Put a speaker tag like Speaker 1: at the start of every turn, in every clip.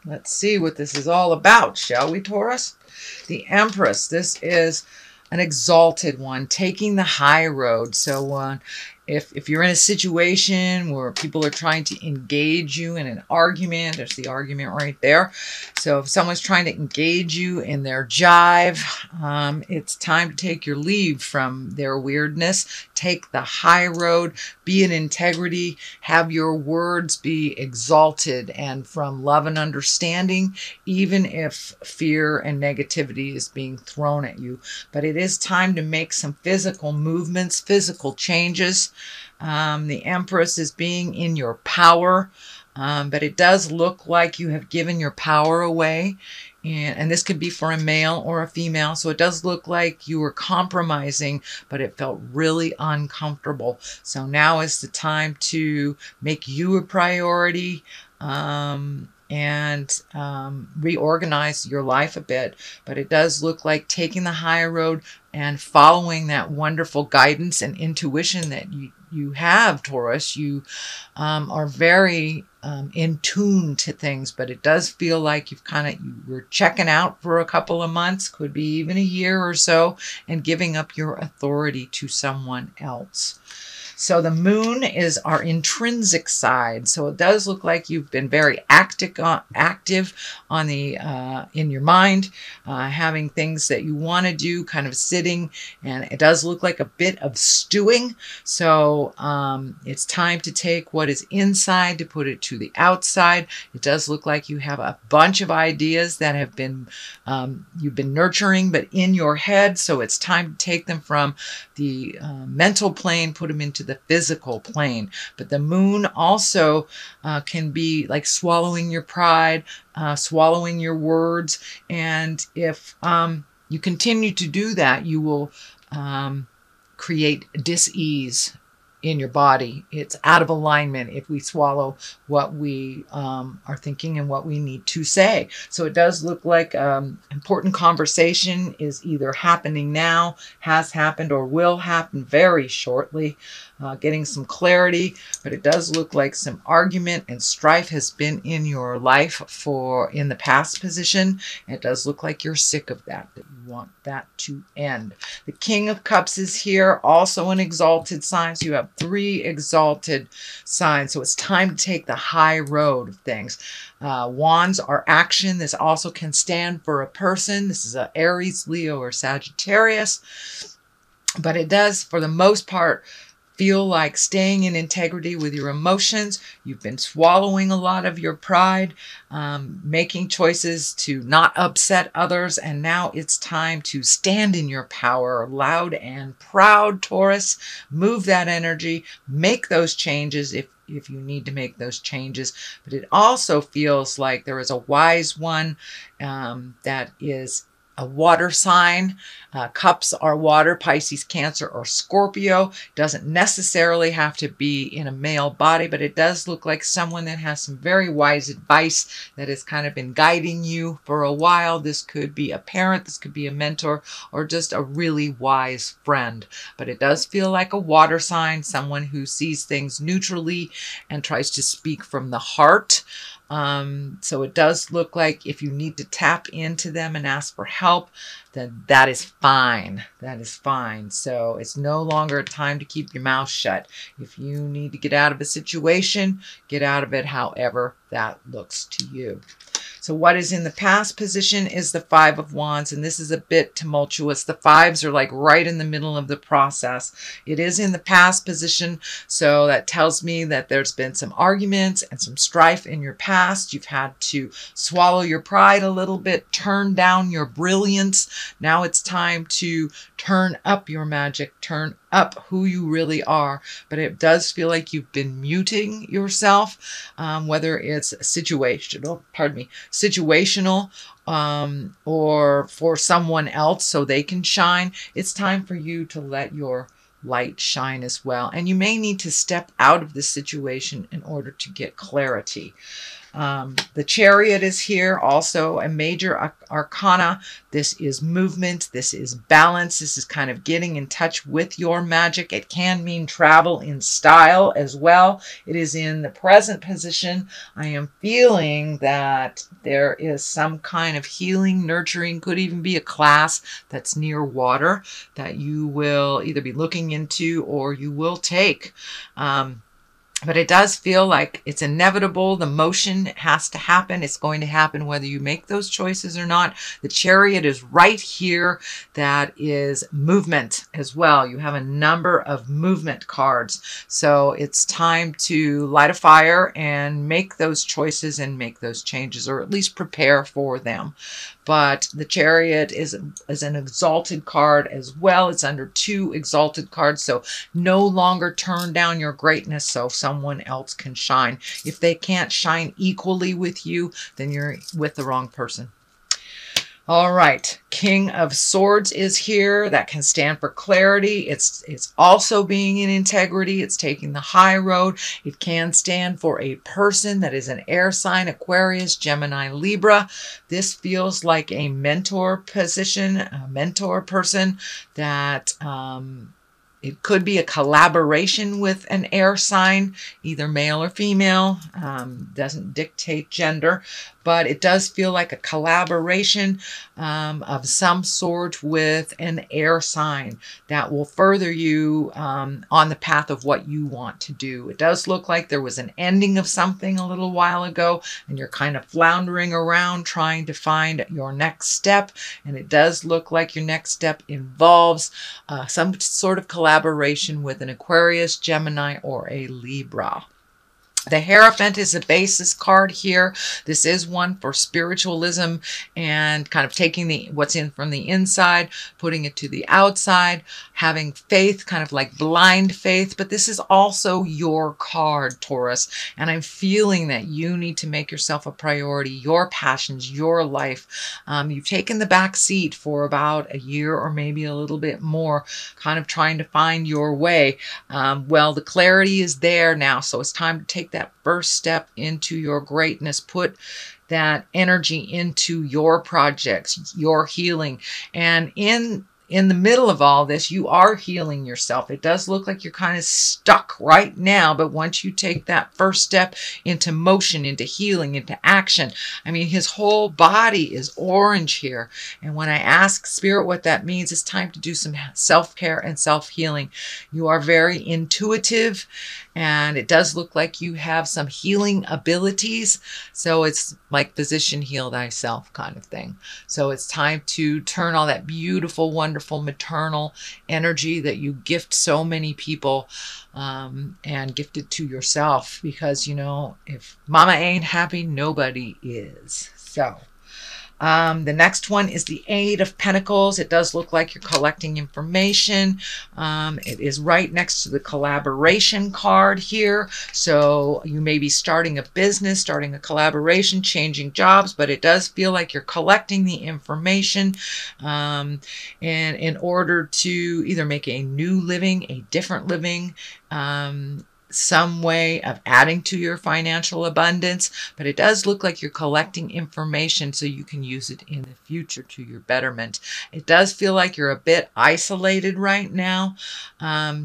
Speaker 1: Let's see what this is all about, shall we, Taurus? The Empress. This is an exalted one, taking the high road. So if you're in a situation where people are trying to engage you in an argument, there's the argument right there. So if someone's trying to engage you in their jive, it's time to take your leave from their weirdness. Take the high road, be in integrity, have your words be exalted and from love and understanding, even if fear and negativity is being thrown at you. But it is time to make some physical movements, physical changes. The Empress is being in your power, but it does look like you have given your power away. And this could be for a male or a female. So it does look like you were compromising, but it felt really uncomfortable. So now is the time to make you a priority. And reorganize your life a bit. But it does look like taking the higher road and following that wonderful guidance and intuition that you have, Taurus. You are very in tune to things, but it does feel like you were checking out for a couple of months, could be even a year or so, and giving up your authority to someone else. So the moon is our intrinsic side. So it does look like you've been very active on the in your mind, having things that you want to do, kind of sitting, and it does look like a bit of stewing. So it's time to take what is inside to put it to the outside. It does look like you have a bunch of ideas that have been you've been nurturing, but in your head. So it's time to take them from the mental plane, put them into the physical plane. But the moon also can be like swallowing your pride, swallowing your words. And if you continue to do that, you will create dis-ease in your body. It's out of alignment if we swallow what we are thinking and what we need to say. So it does look like important conversation is either happening now, has happened, or will happen very shortly. Getting some clarity, but it does look like some argument and strife has been in your life in the past position. It does look like you're sick of that you want that to end. The King of Cups is here, also an exalted sign. So you have 3 exalted signs. So it's time to take the high road of things. Wands are action. This also can stand for a person. This is a Aries, Leo, or Sagittarius. But it does, for the most part, feel like staying in integrity with your emotions. You've been swallowing a lot of your pride, making choices to not upset others, and now it's time to stand in your power, loud and proud, Taurus. Move that energy, make those changes if you need to make those changes. But it also feels like there is a wise one that is a water sign. Cups are water, Pisces, Cancer, or Scorpio. Doesn't necessarily have to be in a male body, but it does look like someone that has some very wise advice that has kind of been guiding you for a while. This could be a parent, this could be a mentor, or just a really wise friend. But it does feel like a water sign, someone who sees things neutrally and tries to speak from the heart. So it does look like if you need to tap into them and ask for help, then that is fine. That is fine. So it's no longer a time to keep your mouth shut. If you need to get out of a situation, get out of it however that looks to you. So what is in the past position is the 5 of Wands, and this is a bit tumultuous. The 5s are like right in the middle of the process. It is in the past position, so that tells me that there's been some arguments and some strife in your past. You've had to swallow your pride a little bit, turn down your brilliance. Now it's time to turn up your magic, turn up who you really are. But it does feel like you've been muting yourself, whether it's situational, or for someone else so they can shine. It's time for you to let your light shine as well. And you may need to step out of this situation in order to get clarity. The Chariot is here, also a major arcana. This is movement. This is balance. This is kind of getting in touch with your magic. It can mean travel in style as well. It is in the present position. I am feeling that there is some kind of healing, nurturing, could even be a class that's near water that you will either be looking into or you will take. But it does feel like it's inevitable. The motion has to happen. It's going to happen whether you make those choices or not. The Chariot is right here. That is movement as well. You have a number of movement cards. So it's time to light a fire and make those choices and make those changes, or at least prepare for them. But the Chariot is an exalted card as well. It's under 2 exalted cards. So no longer turn down your greatness so someone else can shine. If they can't shine equally with you, then you're with the wrong person. All right, King of Swords is here. That can stand for clarity. It's also being in integrity. It's taking the high road. It can stand for a person that is an air sign, Aquarius, Gemini, Libra. This feels like a mentor position, a mentor person that it could be a collaboration with an air sign, either male or female. Doesn't dictate gender, but it does feel like a collaboration of some sort with an air sign that will further you on the path of what you want to do. It does look like there was an ending of something a little while ago, and you're kind of floundering around trying to find your next step. And it does look like your next step involves some sort of collaboration with an Aquarius, Gemini, or a Libra. The Hierophant is a basis card here. This is one for spiritualism and kind of taking what's in from the inside, putting it to the outside, having faith, kind of like blind faith. But this is also your card, Taurus. And I'm feeling that you need to make yourself a priority, your passions, your life. You've taken the back seat for about a year or maybe a little bit more, kind of trying to find your way. Well, the clarity is there now, so it's time to take that first step into your greatness. Put that energy into your projects, your healing. And in the middle of all this, you are healing yourself. It does look like you're kind of stuck right now, but once you take that first step into motion, into healing, into action, I mean, his whole body is orange here. And when I ask Spirit what that means, it's time to do some self-care and self-healing. You are very intuitive, and it does look like you have some healing abilities. So it's like physician heal thyself kind of thing. So it's time to turn all that beautiful, wonderful maternal energy that you gift so many people and gift it to yourself, because, you know, if mama ain't happy, nobody is. So the next one is the Eight of Pentacles. It does look like you're collecting information. It is right next to the collaboration card here. So you may be starting a business, starting a collaboration, changing jobs, but it does feel like you're collecting the information in order to either make a new living, a different living, some way of adding to your financial abundance. But it does look like you're collecting information so you can use it in the future to your betterment. It does feel like you're a bit isolated right now,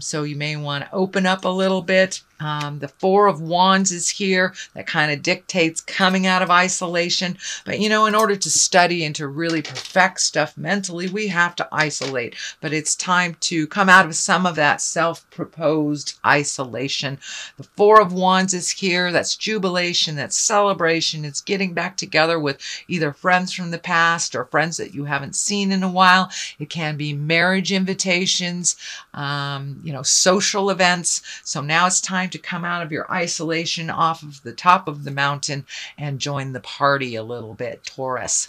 Speaker 1: so you may want to open up a little bit. The Four of Wands is here. That kind of dictates coming out of isolation. But, you know, in order to study and to really perfect stuff mentally, we have to isolate. But it's time to come out of some of that self-proposed isolation. The Four of Wands is here. That's jubilation. That's celebration. It's getting back together with either friends from the past or friends that you haven't seen in a while. It can be marriage invitations, you know, social events. So now it's time to come out of your isolation off of the top of the mountain and join the party a little bit, Taurus.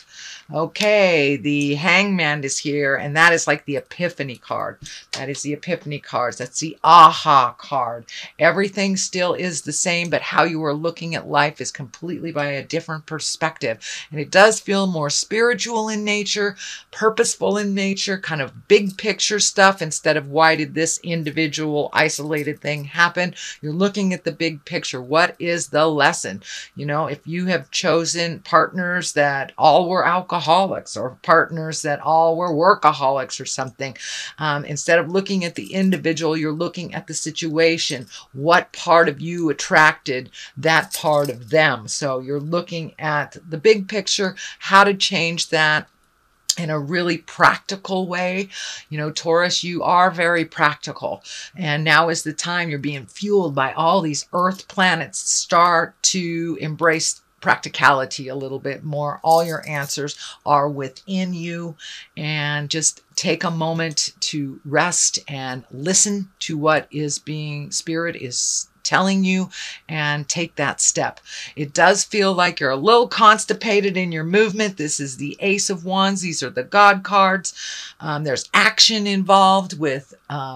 Speaker 1: Okay, the Hangman is here, and that is like the Epiphany card. That is the Epiphany cards. That's the aha card. Everything still is the same, but how you are looking at life is completely by a different perspective. And it does feel more spiritual in nature, purposeful in nature, kind of big picture stuff instead of why did this individual isolated thing happen. You're You're looking at the big picture. What is the lesson? You know, if you have chosen partners that all were alcoholics or partners that all were workaholics or something, instead of looking at the individual, you're looking at the situation. What part of you attracted that part of them? So you're looking at the big picture, how to change that in a really practical way. You know, Taurus, you are very practical. And now is the time you're being fueled by all these earth planets. Start to embrace practicality a little bit more. All your answers are within you, and just take a moment to rest and listen to what is being, Spirit is telling you, and take that step. It does feel like you're a little constipated in your movement. This is the Ace of Wands. These are the God cards. There's action involved with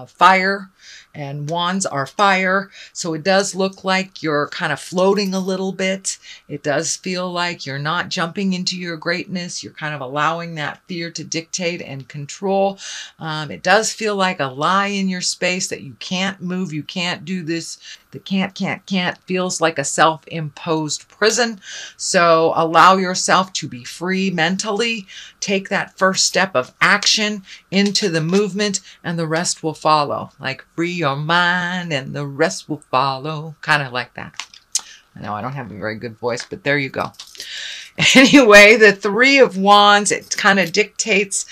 Speaker 1: fire, and wands are fire. So it does look like you're kind of floating a little bit. It does feel like you're not jumping into your greatness. You're kind of allowing that fear to dictate and control. It does feel like a lie in your space that you can't move, you can't do this. The can't feels like a self-imposed prison. So allow yourself to be free mentally. Take that first step of action into the movement, and the rest will follow. Like, free your mind and the rest will follow. Kind of like that. I know I don't have a very good voice, but there you go. Anyway, the Three of Wands, it kind of dictates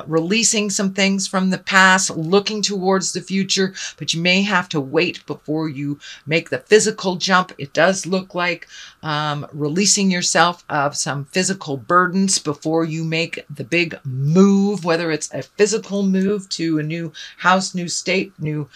Speaker 1: releasing some things from the past, looking towards the future, but you may have to wait before you make the physical jump. It does look like releasing yourself of some physical burdens before you make the big move, whether it's a physical move to a new house, new state, new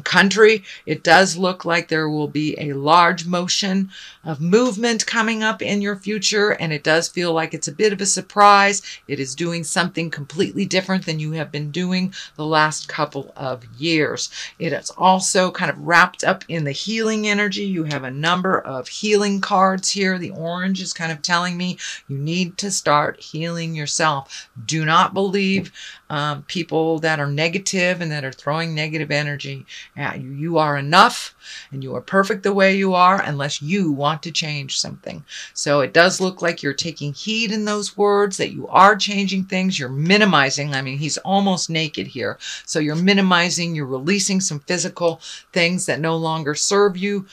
Speaker 1: country. It does look like there will be a large motion of movement coming up in your future, and it does feel like it's a bit of a surprise. It is doing something completely different than you have been doing the last couple of years. It is also kind of wrapped up in the healing energy. You have a number of healing cards here. The orange is kind of telling me you need to start healing yourself. Do not believe people that are negative and that are throwing negative energy at you. You are enough, and you are perfect the way you are, unless you want to change something. So it does look like you're taking heed in those words, that you are changing things. You're minimizing. I mean, he's almost naked here. So you're minimizing, you're releasing some physical things that no longer serve you.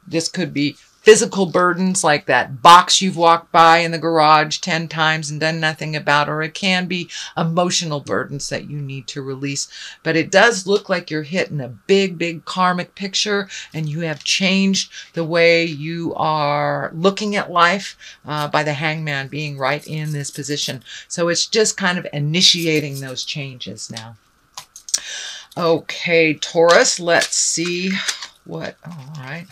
Speaker 1: This could be physical burdens, like that box you've walked by in the garage 10 times and done nothing about, or it can be emotional burdens that you need to release. But it does look like you're hitting a big, big karmic picture, and you have changed the way you are looking at life by the Hangman being right in this position. So it's just kind of initiating those changes now. Okay, Taurus, let's see what, all right.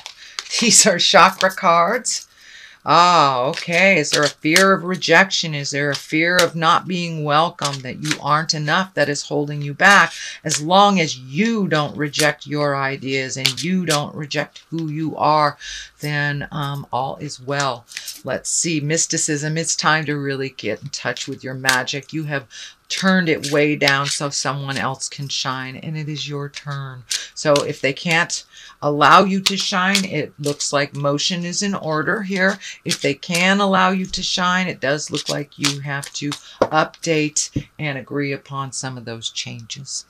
Speaker 1: These are chakra cards. Ah, okay. Is there a fear of rejection? Is there a fear of not being welcome, that you aren't enough, that is holding you back? As long as you don't reject your ideas and you don't reject who you are, then all is well. Let's see. Mysticism. It's time to really get in touch with your magic. You have turned it way down so someone else can shine, and it is your turn. So if they can't allow you to shine, it looks like motion is in order here. If they can allow you to shine, it does look like you have to update and agree upon some of those changes.